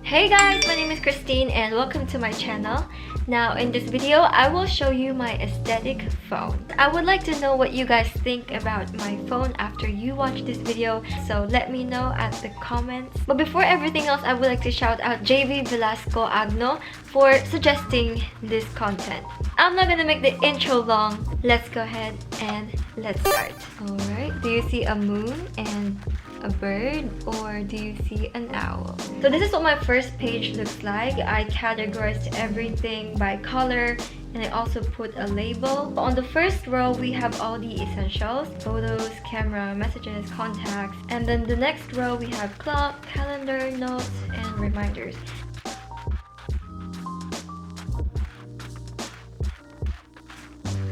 Hey guys, my name is Christine and welcome to my channel. Now in this video, I will show you my aesthetic phone. I would like to know what you guys think about my phone after you watch this video, so let me know at the comments. But before everything else, I would like to shout out JV Velasco Agno for suggesting this content. I'm not gonna make the intro long. Let's go ahead and let's start. Alright, do you see a moon and a bird, or do you see an owl? So this is what my first page looks like. I categorized everything by color and I also put a label. On the first row we have all the essentials: photos, camera, messages, contacts, and then the next row we have clock, calendar, notes, and reminders.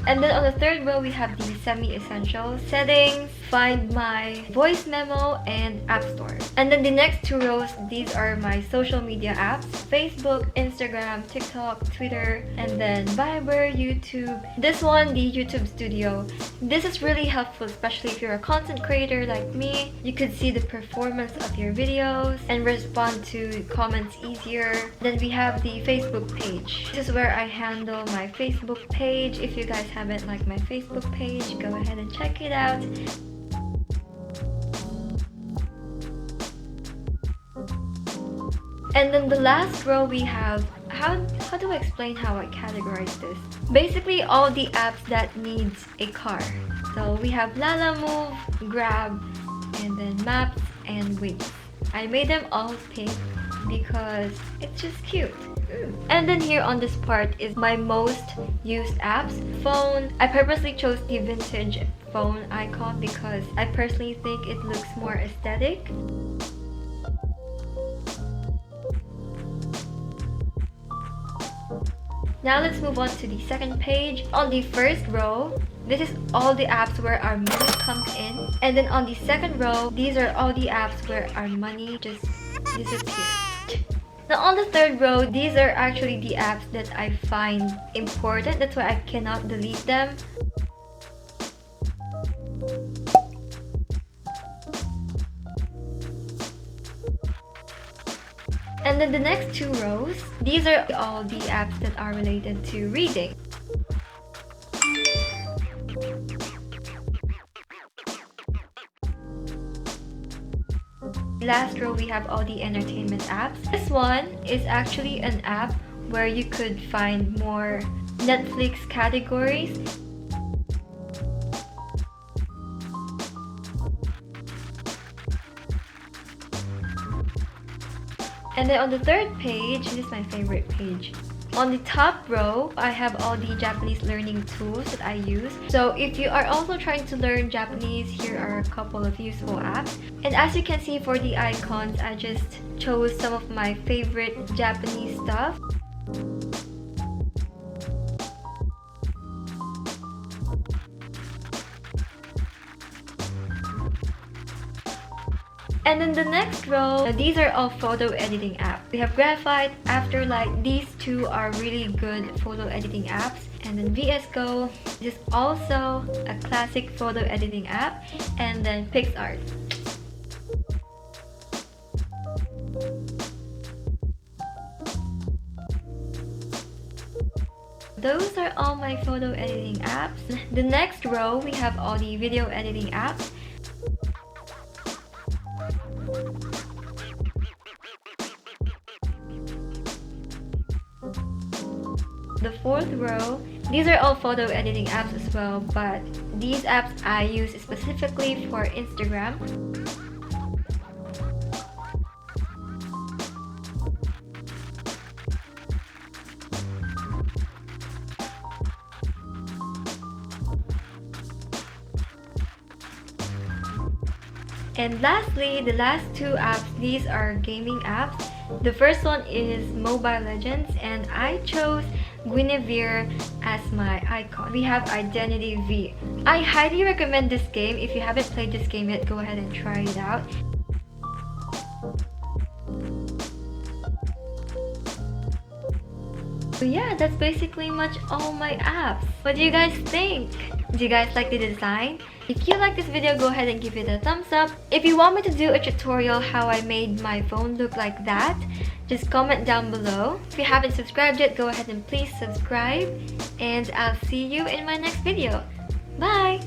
And then on the third row, we have the semi-essentials: settings, find my, voice memo, and app store. And then the next two rows, these are my social media apps: Facebook, Instagram, TikTok, Twitter, and then Viber, YouTube. This one, the YouTube Studio. This is really helpful, especially if you're a content creator like me. You could see the performance of your videos and respond to comments easier. Then we have the Facebook page. This is where I handle my Facebook page. If you guys haven't liked my Facebook page, go ahead and check it out. And then the last row we have, how do I explain how I categorize this? Basically all the apps that needs a car. So we have Lalamove, Grab, and then Maps and Wings. I made them all pink because it's just cute. And then here on this part is my most used apps. Phone, I purposely chose the vintage phone icon because I personally think it looks more aesthetic. Now let's move on to the second page. On the first row, this is all the apps where our money comes in. And then on the second row, these are all the apps where our money just disappears. Now on the third row, these are actually the apps that I find important. That's why I cannot delete them. And then the next two rows, these are all the apps that are related to reading. Last row, we have all the entertainment apps. This one is actually an app where you could find more Netflix categories. And then on the third page, this is my favorite page. On the top row, I have all the Japanese learning tools that I use. So if you are also trying to learn Japanese, here are a couple of useful apps. And as you can see for the icons, I just chose some of my favorite Japanese stuff. And then the next row, these are all photo editing apps. We have Graphite, Afterlight. These two are really good photo editing apps. And then VS Go is also a classic photo editing app. And then PixArt. Those are all my photo editing apps. The next row, we have all the video editing apps. The fourth row, these are all photo editing apps as well, but these apps I use specifically for Instagram. And lastly, the last two apps, these are gaming apps. The first one is Mobile Legends, and I chose Guinevere as my icon. We have Identity V. I highly recommend this game. If you haven't played this game yet, go ahead and try it out. So yeah, that's basically much all my apps. What do you guys think? Do you guys like the design? If you like this video, go ahead and give it a thumbs up. If you want me to do a tutorial how I made my phone look like that, just comment down below. If you haven't subscribed yet, go ahead and please subscribe, and I'll see you in my next video. Bye!